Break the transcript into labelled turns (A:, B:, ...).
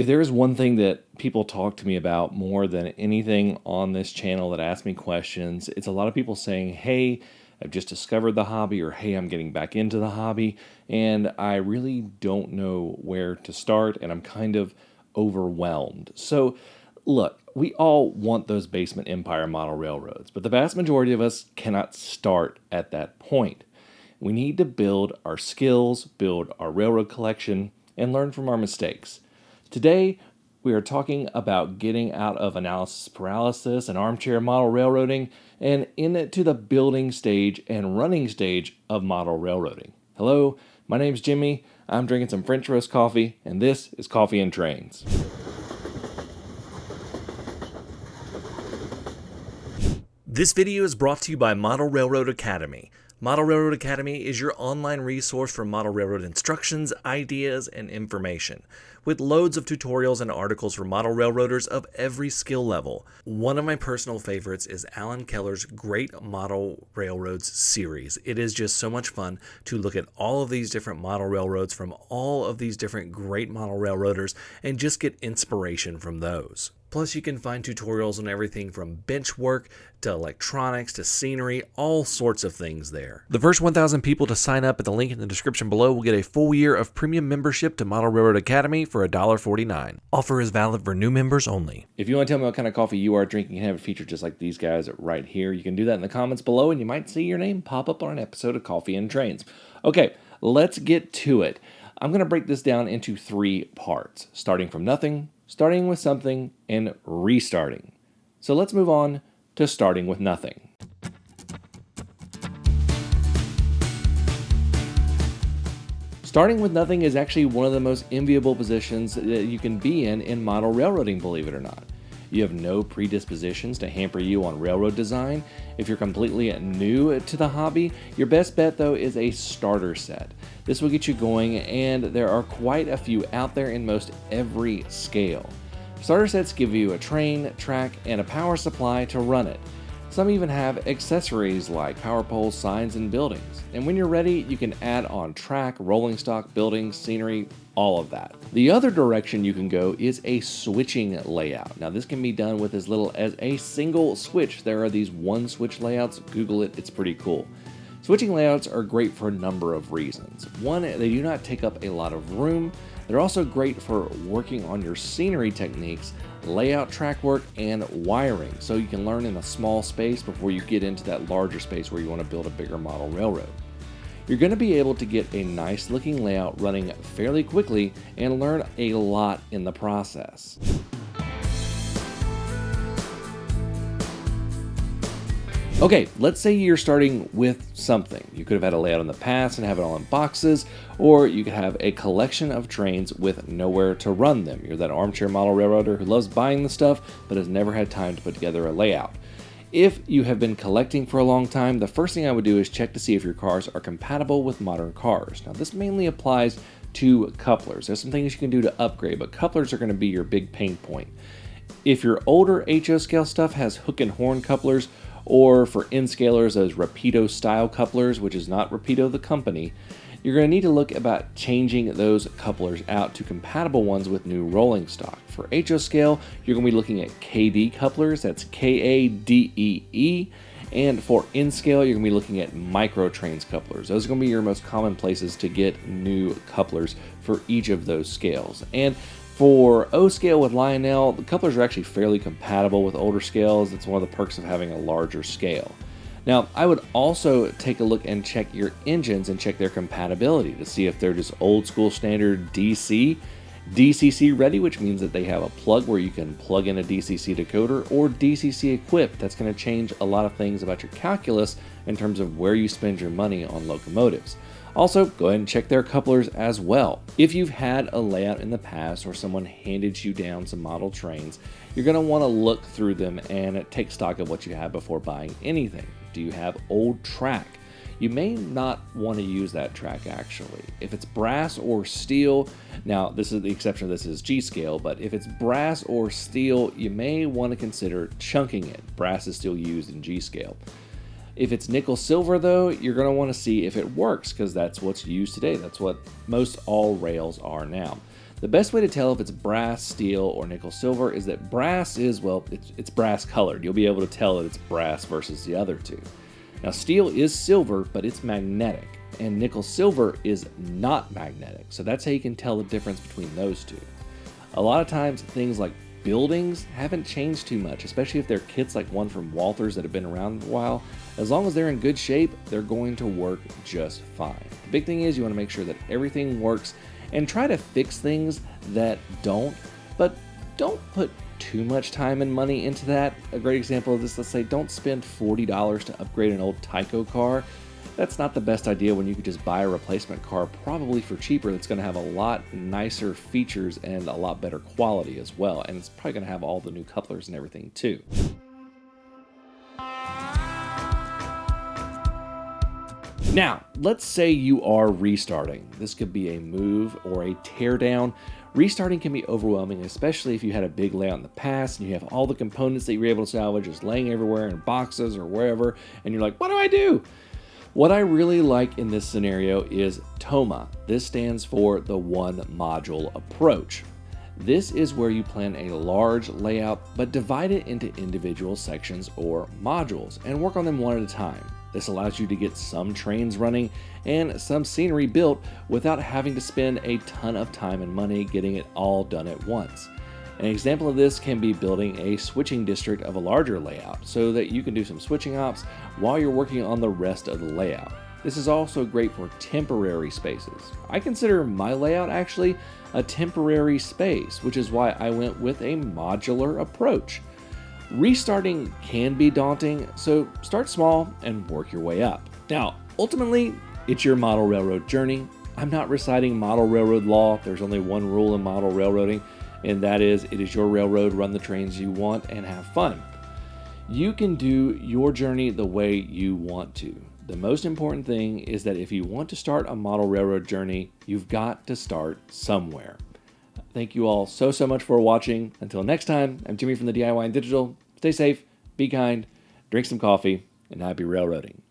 A: If there is one thing that people talk to me about more than anything on this channel that ask me questions, it's a lot of people saying, hey, I've just discovered the hobby, or hey, I'm getting back into the hobby, and I really don't know where to start, and I'm kind of overwhelmed. So, look, we all want those basement empire model railroads, but the vast majority of us cannot start at that point. We need to build our skills, build our railroad collection, and learn from our mistakes. Today, we are talking about getting out of analysis paralysis and armchair model railroading and into the building stage and running stage of model railroading. Hello, my name's Jimmy. I'm drinking some French roast coffee, and this is Coffee and Trains.
B: This video is brought to you by Model Railroad Academy. Model Railroad Academy is your online resource for model railroad instructions, ideas, and information, with loads of tutorials and articles for model railroaders of every skill level. One of my personal favorites is Alan Keller's Great Model Railroads series. It is just so much fun to look at all of these different model railroads from all of these different great model railroaders and just get inspiration from those. Plus, you can find tutorials on everything from bench work to electronics to scenery, all sorts of things there. The first 1,000 people to sign up at the link in the description below will get a full year of premium membership to Model Railroad Academy for $1.49. Offer is valid for new members only.
A: If you want to tell me what kind of coffee you are drinking and have it featured just like these guys right here, you can do that in the comments below, and you might see your name pop up on an episode of Coffee and Trains. Okay, let's get to it. I'm going to break this down into 3 parts, starting from nothing, starting with something, and restarting. So let's move on to starting with nothing. Starting with nothing is actually one of the most enviable positions that you can be in model railroading, believe it or not. You have no predispositions to hamper you on railroad design. If you're completely new to the hobby, your best bet though is a starter set. This will get you going, and there are quite a few out there in most every scale. Starter sets give you a train, track, and a power supply to run it. Some even have accessories like power poles, signs, and buildings. And when you're ready, you can add on track, rolling stock, buildings, scenery, all of that. The other direction you can go is a switching layout. Now this can be done with as little as a single switch. There are these one switch layouts. Google it, it's pretty cool. Switching layouts are great for a number of reasons. One, they do not take up a lot of room. They're also great for working on your scenery techniques, layout, track work, and wiring, so you can learn in a small space before you get into that larger space where you want to build a bigger model railroad. You're going to be able to get a nice looking layout running fairly quickly and learn a lot in the process. Okay, let's say you're starting with something. You could have had a layout in the past and have it all in boxes, or you could have a collection of trains with nowhere to run them. You're that armchair model railroader who loves buying the stuff but has never had time to put together a layout. If you have been collecting for a long time, the first thing I would do is check to see if your cars are compatible with modern cars. Now this mainly applies to couplers. There's some things you can do to upgrade, but couplers are going to be your big pain point. If your older HO scale stuff has hook and horn couplers, or for N-scalers as Rapido style couplers, which is not Rapido the company, you're going to need to look about changing those couplers out to compatible ones with new rolling stock. For HO scale, you're going to be looking at KD couplers, that's KADEE, and for N-scale, you're going to be looking at micro trains couplers. Those are going to be your most common places to get new couplers for each of those scales. And for O scale with Lionel, the couplers are actually fairly compatible with older scales. It's one of the perks of having a larger scale. Now, I would also take a look and check your engines and check their compatibility to see if they're just old school standard DC, DCC ready, which means that they have a plug where you can plug in a DCC decoder, or DCC equipped. That's going to change a lot of things about your calculus in terms of where you spend your money on locomotives. Also, go ahead and check their couplers as well. If you've had a layout in the past or someone handed you down some model trains, you're going to want to look through them and take stock of what you have before buying anything. Do you have old track? You may not want to use that track actually. If it's brass or steel, now this is the exception of this is G scale, but if it's brass or steel, you may want to consider chunking it. Brass is still used in G scale. If it's nickel silver though, you're going to want to see if it works, because that's what's used today. That's what most all rails are now. The best way to tell if it's brass, steel, or nickel silver is that brass is, well, it's brass colored. You'll be able to tell that it's brass versus the other two. Now, steel is silver, but it's magnetic, and nickel silver is not magnetic. So that's how you can tell the difference between those two. A lot of times, things like buildings haven't changed too much, especially if they're kits like one from Walther's that have been around a while. As long as they're in good shape, they're going to work just fine. The big thing is you want to make sure that everything works and try to fix things that don't, but don't put too much time and money into that. A great example of this, let's say don't spend $40 to upgrade an old Tyco car. That's not the best idea when you could just buy a replacement car probably for cheaper that's going to have a lot nicer features and a lot better quality as well. And it's probably going to have all the new couplers and everything too. Now, let's say you are restarting. This could be a move or a teardown. Restarting can be overwhelming, especially if you had a big layout in the past and you have all the components that you were able to salvage just laying everywhere in boxes or wherever, and you're like, what do I do? What I really like in this scenario is TOMA. This stands for the one module approach. This is where you plan a large layout, but divide it into individual sections or modules and work on them one at a time. This allows you to get some trains running and some scenery built without having to spend a ton of time and money getting it all done at once. An example of this can be building a switching district of a larger layout so that you can do some switching ops while you're working on the rest of the layout. This is also great for temporary spaces. I consider my layout actually a temporary space, which is why I went with a modular approach. Restarting can be daunting, so start small and work your way up. Now, ultimately, it's your model railroad journey. I'm not reciting model railroad law. There's only one rule in model railroading, and that is it is your railroad, run the trains you want, and have fun. You can do your journey the way you want to. The most important thing is that if you want to start a model railroad journey, you've got to start somewhere. Thank you all so much for watching. Until next time, I'm Jimmy from the DIY and Digital. Stay safe, be kind, drink some coffee, and happy railroading.